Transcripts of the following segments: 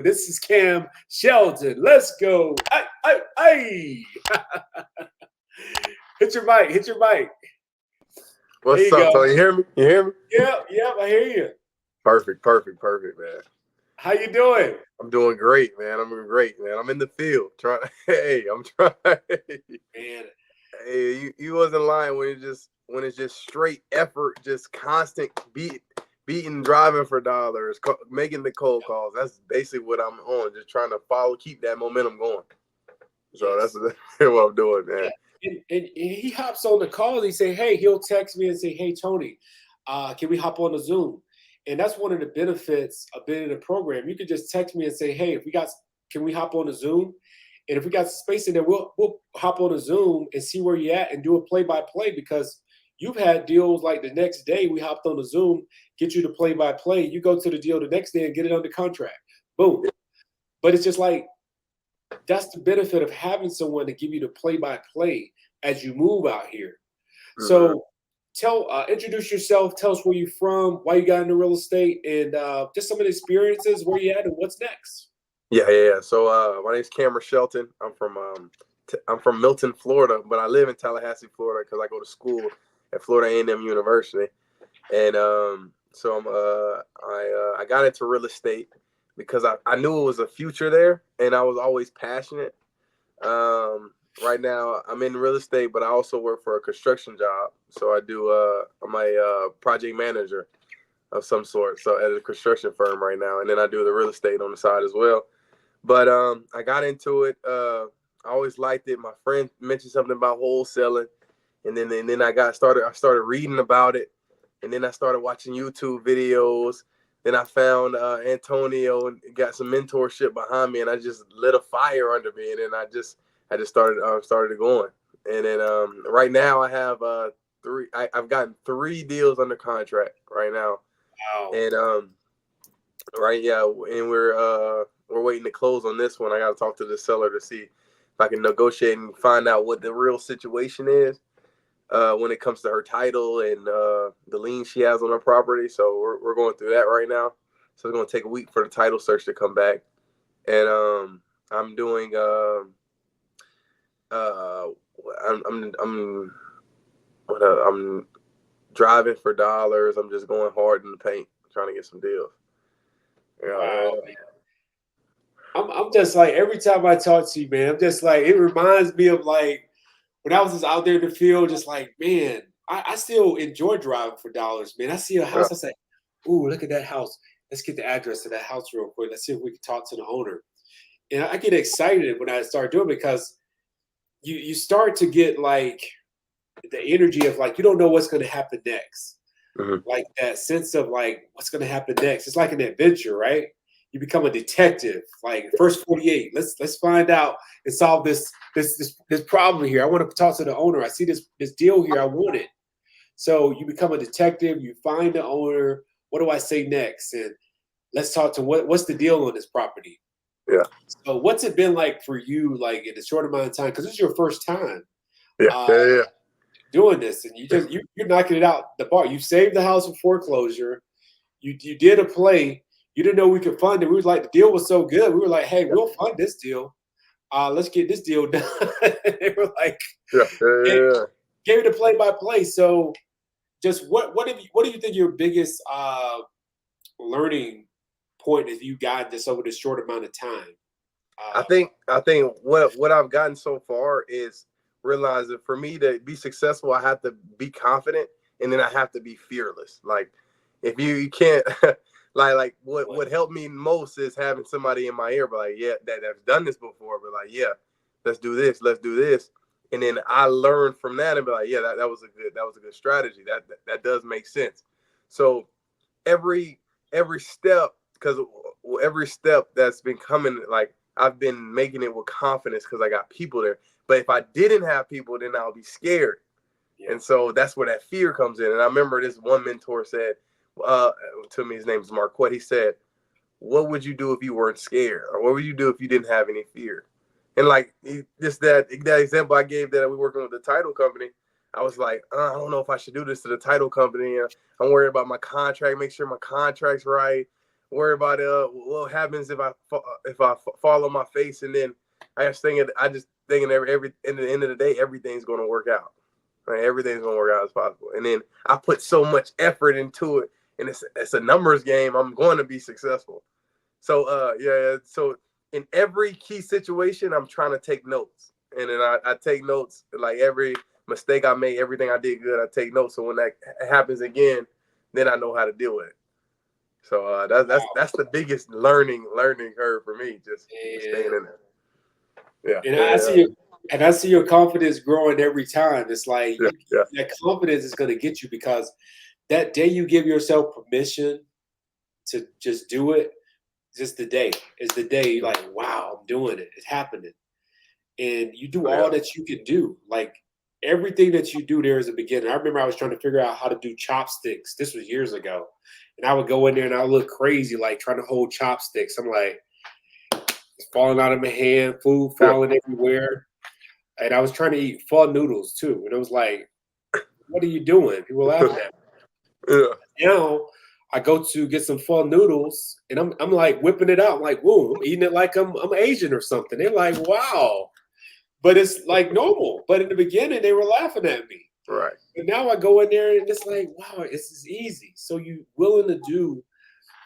This is Cam Shelton. Let's go. Ay. Hit your mic. Hit your mic. There What's you up, go. Tony? You hear me? You hear me? Yep. I hear you. Perfect, man. How you doing? I'm doing great, man. I'm doing great, man. I'm in the field trying. Hey, I'm trying. Man, Hey, you wasn't lying when it's just straight effort, just constant beating, driving for dollars, making the cold calls. That's basically what I'm on. Just trying to keep that momentum going. So yes. that's what I'm doing, man. Yeah. And he hops on the call and he say, hey, he'll text me and say, hey, Tony, can we hop on the Zoom? And that's one of the benefits of being in the program. You could just text me and say, hey, can we hop on the Zoom? And if we got space in there, we'll hop on a Zoom and see where you're at and do a play-by-play, because you've had deals like the next day we hopped on the Zoom, get you the play-by-play. You go to the deal the next day and get it under contract. Boom. But it's just like, that's the benefit of having someone to give you the play-by-play as you move out here. Mm-hmm. So introduce yourself, tell us where you're from, why you got into real estate, and just some of the experiences, where you at, and what's next. Yeah. So my name's Cameron Shelton. I'm from Milton, Florida, but I live in Tallahassee, Florida, because I go to school at Florida A&M University. And so I got into real estate because I knew it was a future there, and I was always passionate. Right now I'm in real estate, but I also work for a construction job. So I'm a project manager of some sort, so at a construction firm right now, and then I do the real estate on the side as well. But I got into it. I always liked it. My friend mentioned something about wholesaling, and then I started reading about it, and then I started watching YouTube videos. Then I found Antonio and got some mentorship behind me, and I just lit a fire under me, and then I just started going. And then right now I have three. I've gotten 3 deals under contract right now, Wow. and right, yeah, and we're waiting to close on this one. I got to talk to the seller to see if I can negotiate and find out what the real situation is when it comes to her title and the lien she has on her property. So we're going through that right now. So it's going to take a week for the title search to come back, and I'm doing uh, I'm driving for dollars. I'm just going hard in the paint, trying to get some deals. Yeah. Wow. I'm just like, every time I talk to you, man, I'm just like, it reminds me of like when I was just out there in the field, just like, man, I still enjoy driving for dollars, man. I see a Yeah. house, I say, ooh, look at that house. Let's get the address to that house real quick. Let's see if we can talk to the owner. And I get excited when I start doing it, because you start to get like the energy of like, you don't know what's going to happen next. Mm-hmm. Like that sense of like, what's going to happen next. It's like an adventure, right? You become a detective. Like first 48, let's find out and solve this problem here. I want to talk to the owner. I see this deal here. I want it. So you become a detective. You find the owner. What do I say next? And let's talk to what's the deal on this property. Yeah. So what's it been like for you, like in a short amount of time? Because this is your first time uh, Yeah. doing this, and you're knocking it out the park. You saved the house from foreclosure. You did a play. You didn't know we could fund it. We was like, the deal was so good. We were like, hey, we'll fund this deal. Let's get this deal done. They were like, gave, Yeah. gave it a play by play. So, just what do you think your biggest learning point is you got just over this short amount of time? I Uh, think I think what I've gotten so far is realizing for me to be successful, I have to be confident, and then I have to be fearless. Like if you can't like what helped me most is having somebody in my ear, but like, yeah, that's done this before, but like, yeah, let's do this. And then I learned from that and be like, yeah, that was a good strategy. That does make sense. So every every step, because every step that's been coming, like I've been making it with confidence because I got people there. But if I didn't have people, then I'll be scared. yeah, And so that's where that fear comes in. And I remember this one mentor said uh, to me, his name is Marquette. He said, what would you do if you weren't scared? Or what would you do if you didn't have any fear? And like just that example I gave that we working with the title company, I was like, I don't know if I should do this to the title company. I'm worried about my contract, make sure my contract's right. worry about what happens if I fall on my face, and then I just thinking every in the end of the day, everything's gonna work out. Right? Everything's gonna work out as possible. And then I put so much effort into it, and it's a numbers game. I'm going to be successful. So yeah. So in every key situation, I'm trying to take notes, and then I take notes like every mistake I made, everything I did good, I take notes. So when that happens again, then I know how to deal with it. So that's the biggest learning curve for me, just staying And in there. Yeah, and I yeah, see you, and I see your confidence growing every time. It's like yeah, yeah. that confidence is going to get you because that day you give yourself permission to just do it, just the day is the day you're like, wow, I'm doing it. It's happening. And you do Yeah. all that you can do. Like everything that you do, there is a beginning. I remember I was trying to figure out how to do chopsticks. This was years ago. And I would go in there and I would look crazy, like trying to hold chopsticks. I'm like, it's falling out of my hand, food Yeah. falling everywhere. And I was trying to eat pho noodles too. And it was like, what are you doing? People laughing at Yeah. me. Now I go to get some pho noodles and I'm like whipping it out. I'm like, whoa, I'm eating it like I'm Asian or something. They're like, wow. But it's like normal. But in the beginning, they were laughing at me. Right. But now I go in there and it's like, wow, this is easy. So you willing to do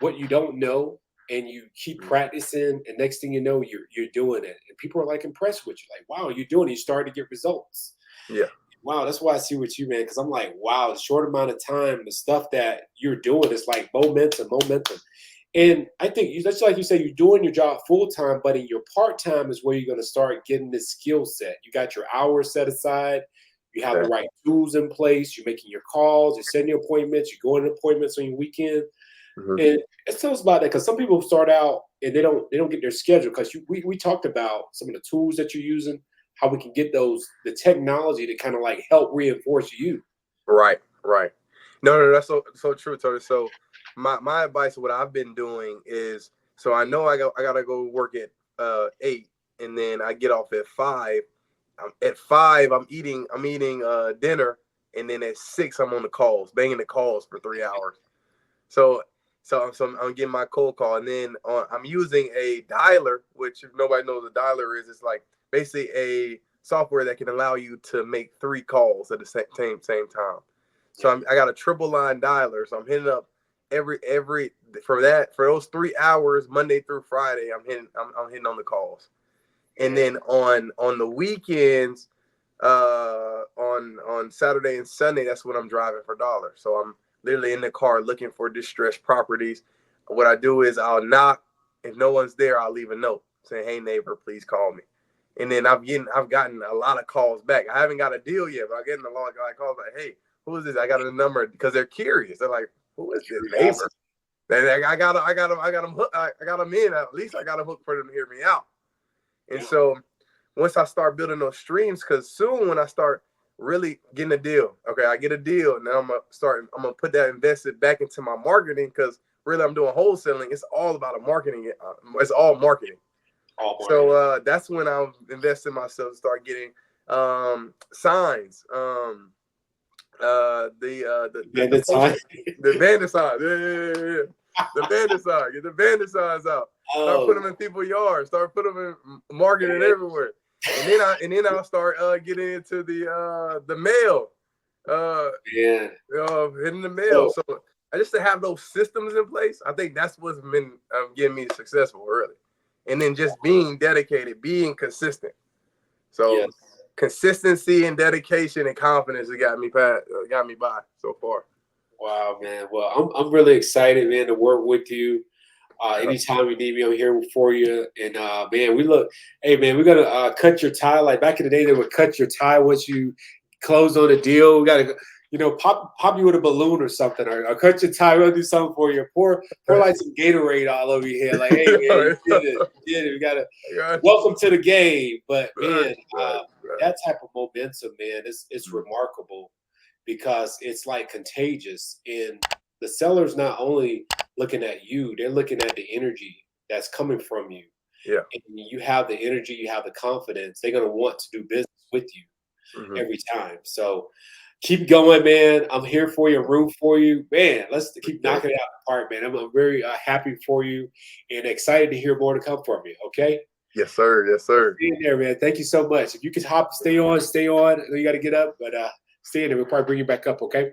what you don't know and you keep practicing, and next thing you know, you're doing it. And people are like impressed with you, like, wow, you're doing it, you starting to get results. Yeah. Wow, that's why I see with you, man, because I'm like, wow, the short amount of time, the stuff that you're doing is like momentum, momentum. And I think that's like you say, you're doing your job full time, but in your part time is where you're going to start getting this skill set. You got your hours set aside, you have the Yeah. right tools in place, you're making your calls, you're setting your appointments, you're going to appointments on your weekend. Mm-hmm. And it tells about that because some people start out and they don't get their schedule because we talked about some of the tools that you're using, how we can get the technology to kind of like help reinforce you. Right. Right. No, that's so true, Tony. So my advice, what I've been doing is, so I know I gotta go work at 8, and then I get off at 5. At 5, I'm eating dinner, and then at 6 I'm on the calls, banging the calls for 3 hours. So I'm getting my cold call, and then I'm using a dialer, which if nobody knows what a dialer is, it's like basically a software that can allow you to make 3 calls at the same time. So I got a triple line dialer, so I'm hitting up every for those 3 hours Monday through Friday. I'm hitting on the calls, and then on the weekends, on Saturday and Sunday, that's when I'm driving for dollars. So I'm literally in the car looking for distressed properties. What I do is I'll knock. If no one's there, I'll leave a note saying, "Hey neighbor, please call me." And then I've gotten a lot of calls back. I haven't got a deal yet, but I'm getting a lot of calls like, "Hey, who is this?" I got a number because they're curious. They're like, "Who is this neighbor?" I got them in. At least I got a hook for them to hear me out. And so once I start building those streams, because soon when I start really getting a deal, okay, I get a deal, and then I'm gonna put that invested back into my marketing, because really I'm doing wholesaling. It's all about marketing. It's all marketing. So that's when I'm investing myself to start getting signs. The post, Time. the bandit signs. Yeah. The bandit sign. Get the bandit signs out. Start putting them in people's yards. Start putting them in marketing everywhere. And then I'll start getting into the mail. Hitting the mail. So I just to have those systems in place, I think that's what's been getting me successful early. And then just being dedicated, being consistent. So consistency and dedication and confidence has got me by so far. Wow, man. Well, I'm really excited, man, to work with you. Anytime you need me, I'm here for you. And man, hey man, we're gonna cut your tie. Like back in the day, they would cut your tie once you close on a deal. We gotta, pop you with a balloon or something, or cut your tie. We'll do something for you. Pour like some Gatorade all over your head. Like, hey man, you did it. You did it. We gotta welcome to the game. But man, that type of momentum, man, it's remarkable because it's like contagious. And the seller's not only looking at you, they're looking at the energy that's coming from you. Yeah. And you have the energy, you have the confidence, they're going to want to do business with you every time. So Keep going, man. I'm here for you, root for you, man. Let's keep Okay. knocking it out of the park, man. I'm very happy for you and excited to hear more to come from you. Okay, Yes, sir. Yes, sir. stay in there, man. Thank you so much. If you could hop, stay on, stay on. I know you got to get up, but stay in there. We'll probably bring you back up. Okay.